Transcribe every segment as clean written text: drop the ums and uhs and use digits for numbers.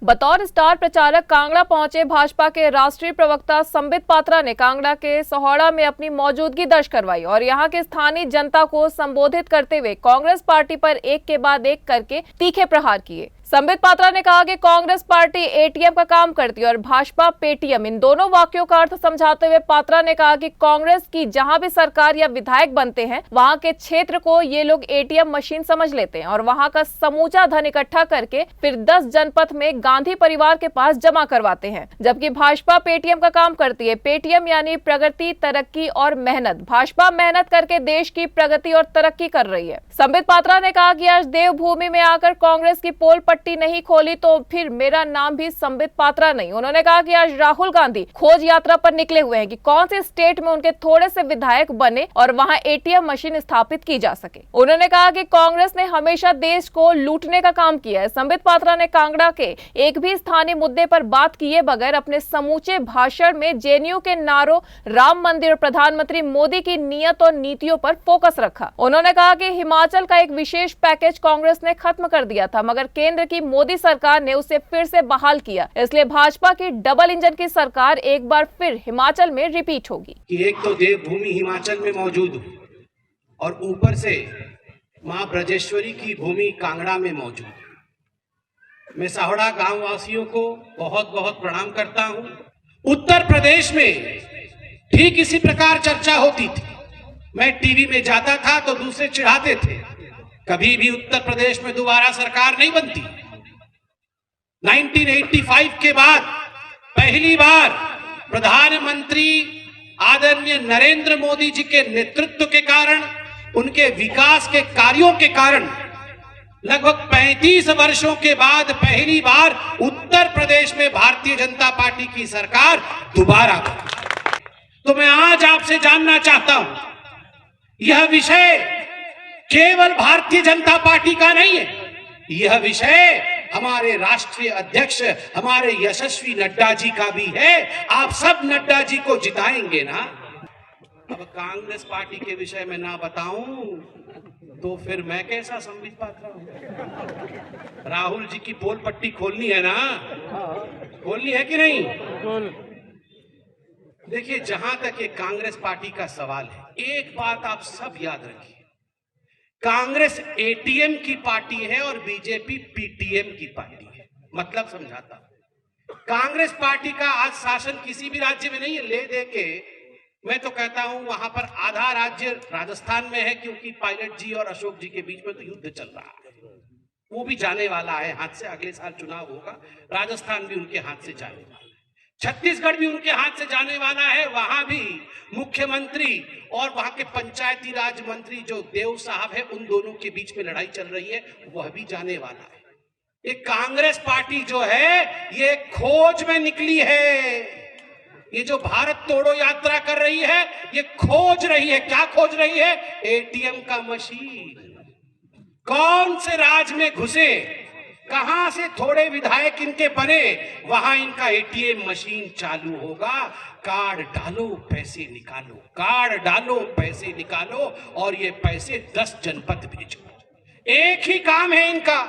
बतौर स्टार प्रचारक कांगड़ा पहुंचे भाजपा के राष्ट्रीय प्रवक्ता संबित पात्रा ने कांगड़ा के सहोड़ा में अपनी मौजूदगी दर्ज करवाई और यहां के स्थानीय जनता को संबोधित करते हुए कांग्रेस पार्टी पर एक के बाद एक करके तीखे प्रहार किए। संबित पात्रा ने कहा कि कांग्रेस पार्टी एटीएम का काम करती है और भाजपा पेटीएम। इन दोनों वाक्यों का अर्थ समझाते हुए पात्रा ने कहा कि कांग्रेस की जहां भी सरकार या विधायक बनते हैं वहां के क्षेत्र को ये लोग एटीएम मशीन समझ लेते हैं और वहां का समूचा धन इकट्ठा करके फिर 10 जनपद में गांधी परिवार के पास जमा करवाते हैं, जबकि भाजपा पेटीएम का काम करती है। पेटीएम यानी प्रगति, तरक्की और मेहनत। भाजपा मेहनत करके देश की प्रगति और तरक्की कर रही है। संबित पात्रा ने कहा कि आज देवभूमि में आकर कांग्रेस की पोल पट्टी नहीं खोली तो फिर मेरा नाम भी संबित पात्रा नहीं। उन्होंने कहा कि आज राहुल गांधी खोज यात्रा पर निकले हुए हैं कि कौन से स्टेट में उनके थोड़े से विधायक बने और वहां एटीएम मशीन स्थापित की जा सके। उन्होंने कहा कि कांग्रेस ने हमेशा देश को लूटने का काम किया है। संबित पात्रा ने कांगड़ा के एक भी स्थानीय मुद्दे पर बात किए बगैर अपने समूचे भाषण में जेएनयू के नारों, राम मंदिर और प्रधानमंत्री मोदी की नीयत और नीतियों पर फोकस रखा। उन्होंने कहा कि हिमाचल का एक विशेष पैकेज कांग्रेस ने खत्म कर दिया था, मगर केंद्र की मोदी सरकार ने उसे फिर से बहाल किया। इसलिए भाजपा की डबल इंजन की सरकार एक बार फिर हिमाचल में रिपीट होगी। एक तो देवभूमि हिमाचल में मौजूद हूँ और ऊपर से मां ब्रजेश्वरी की भूमि कांगड़ा में मौजूद। मैं सहोड़ा गांव वासियों को बहुत बहुत प्रणाम करता हूं। उत्तर प्रदेश में ठीक इसी प्रकार चर्चा होती थी। मैं टीवी में जाता था तो दूसरे चिढ़ाते थे, कभी भी उत्तर प्रदेश में दोबारा सरकार नहीं बनती। 1985 के बाद पहली बार प्रधानमंत्री आदरणीय नरेंद्र मोदी जी के नेतृत्व के कारण, उनके विकास के कार्यों के कारण लगभग 35 वर्षों के बाद पहली बार उत्तर प्रदेश में भारतीय जनता पार्टी की सरकार दोबारा बनी। तो मैं आज आपसे जानना चाहता हूं, यह विषय केवल भारतीय जनता पार्टी का नहीं है, यह विषय हमारे राष्ट्रीय अध्यक्ष हमारे यशस्वी नड्डा जी का भी है। आप सब नड्डा जी को जिताएंगे ना। अब कांग्रेस पार्टी के विषय में ना बताऊं तो फिर मैं कैसा संबित पात्रा हूं। राहुल जी की पोल पट्टी खोलनी है ना, खोलनी है कि नहीं? देखिए, जहां तक ये कांग्रेस पार्टी का सवाल है, एक बात आप सब याद रखिए, कांग्रेस एटीएम की पार्टी है और बीजेपी पीटीएम की पार्टी है। मतलब समझाता हूं, कांग्रेस पार्टी का आज शासन किसी भी राज्य में नहीं है। ले दे के मैं तो कहता हूं वहां पर आधा राज्य राजस्थान में है, क्योंकि पायलट जी और अशोक जी के बीच में तो युद्ध चल रहा है। वो भी जाने वाला है हाथ से, अगले साल चुनाव होगा, राजस्थान भी उनके हाथ से जाने वाला है, छत्तीसगढ़ भी उनके हाथ से जाने वाला है। वहां भी मुख्यमंत्री और वहां के पंचायती राज मंत्री जो देव साहब है, उन दोनों के बीच में लड़ाई चल रही है, वह भी जाने वाला है। ये कांग्रेस पार्टी जो है ये खोज में निकली है। ये जो भारत तोड़ो यात्रा कर रही है, ये खोज रही है। क्या खोज रही है? एटीएम का मशीन। कौन से राज में घुसे, कहां से थोड़े विधायक इनके बने, वहां इनका एटीएम मशीन चालू होगा। कार्ड डालो पैसे निकालो, कार्ड डालो पैसे निकालो और ये पैसे 10 जनपद भेजो। एक ही काम है इनका।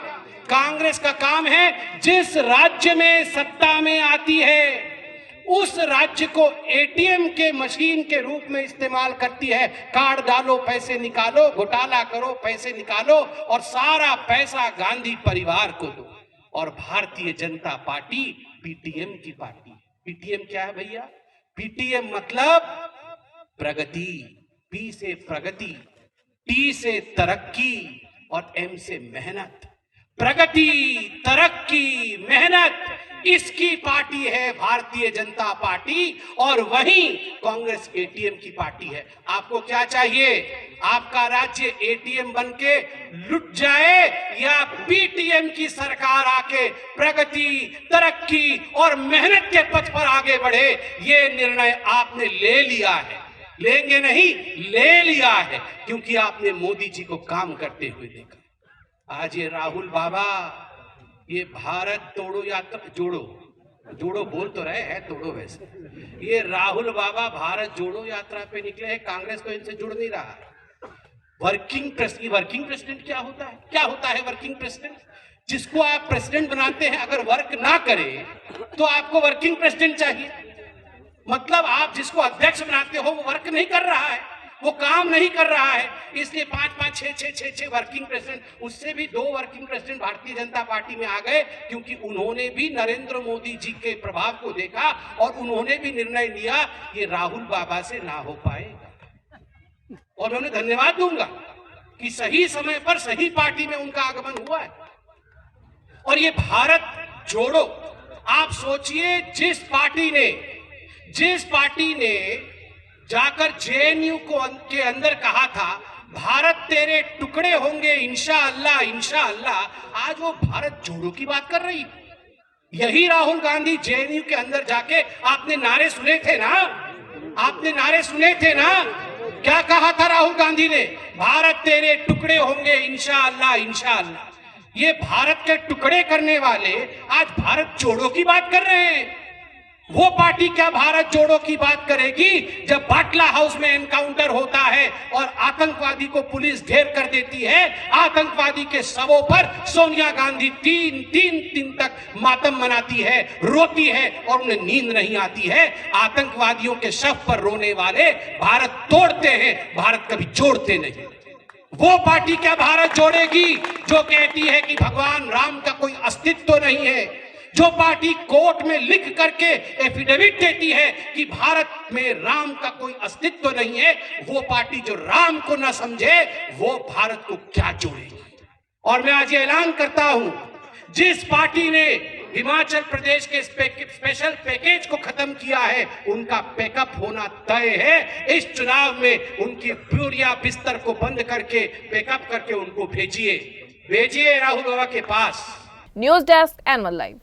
कांग्रेस का काम है, जिस राज्य में सत्ता में आती है उस राज्य को एटीएम के मशीन के रूप में इस्तेमाल करती है। कार्ड डालो पैसे निकालो, घोटाला करो पैसे निकालो और सारा पैसा गांधी परिवार को दो। और भारतीय जनता पार्टी पीटीएम की पार्टी। पीटीएम क्या है भैया? पीटीएम मतलब प्रगति। पी से प्रगति, टी से तरक्की और एम से मेहनत। प्रगति, तरक्की, मेहनत, इसकी पार्टी है भारतीय जनता पार्टी और वहीं कांग्रेस एटीएम की पार्टी है। आपको क्या चाहिए? आपका राज्य एटीएम बनके लुट जाए या पीटीएम की सरकार आके प्रगति, तरक्की और मेहनत के पथ पर आगे बढ़े? ये निर्णय आपने ले लिया है। लेंगे नहीं, ले लिया है, क्योंकि आपने मोदी जी को काम करते हुए देखा। आज ये राहुल बाबा ये भारत तोड़ो यात्रा, जोड़ो बोल तो रहे हैं, तोड़ो वैसे। ये राहुल बाबा भारत जोड़ो यात्रा पे निकले हैं, कांग्रेस तो इनसे जुड़ नहीं रहा है। वर्किंग प्रेसिडेंट क्या होता है? क्या होता है वर्किंग प्रेसिडेंट? जिसको आप प्रेसिडेंट बनाते हैं अगर वर्क ना करे तो आपको वर्किंग प्रेसिडेंट चाहिए। मतलब आप जिसको अध्यक्ष बनाते हो वो वर्क नहीं कर रहा है, वो काम नहीं कर रहा है, इसलिए 5-5, 6-6 वर्किंग प्रेसिडेंट, उससे भी 2 working president Bharatiya Janata party में आ गए, क्योंकि उन्होंने भी नरेंद्र मोदी जी के प्रभाव को देखा और उन्होंने भी निर्णय लिया ये राहुल बाबा से ना हो पाएगा। और मैं उन्हें धन्यवाद दूंगा कि सही समय पर सही पार्टी में उनका आगमन हुआ है। और ये भारत जोड़ो, आप सोचिए जिस पार्टी ने जाकर जेएनयू के अंदर कहा था भारत तेरे टुकड़े होंगे इंशाअल्लाह इंशाअल्लाह, आज वो भारत जोड़ो की बात कर रही। यही राहुल गांधी जेएनयू के अंदर जाके आपने नारे सुने थे ना, क्या कहा था राहुल गांधी ने? भारत तेरे टुकड़े होंगे इंशाअल्लाह इंशाअल्लाह। ये भारत के टुकड़े करने वाले आज भारत जोड़ो की बात कर रहे हैं। वो पार्टी क्या भारत जोड़ो की बात करेगी जब बाटला हाउस में एनकाउंटर होता है और आतंकवादी को पुलिस ढेर कर देती है। आतंकवादी के शवों पर सोनिया गांधी 3 दिन तक मातम मनाती है, रोती है और उन्हें नींद नहीं आती है। आतंकवादियों के शव पर रोने वाले भारत तोड़ते हैं, भारत कभी जोड़ते नहीं। वो पार्टी क्या भारत जोड़ेगी जो कहती है कि भगवान राम का कोई अस्तित्व नहीं है? जो पार्टी कोर्ट में लिख करके एफिडेविट देती है कि भारत में राम का कोई अस्तित्व नहीं है, वो पार्टी जो राम को न समझे वो भारत को क्या जोड़ेगी? और मैं आज ये ऐलान करता हूं, जिस पार्टी ने हिमाचल प्रदेश के स्पेशल पैकेज को खत्म किया है उनका पैकअप होना तय है। इस चुनाव में उनकी ब्यूरिया बिस्तर को बंद करके पैकअप करके उनको भेजिए राहुल बाबा के पास। News desk N one live.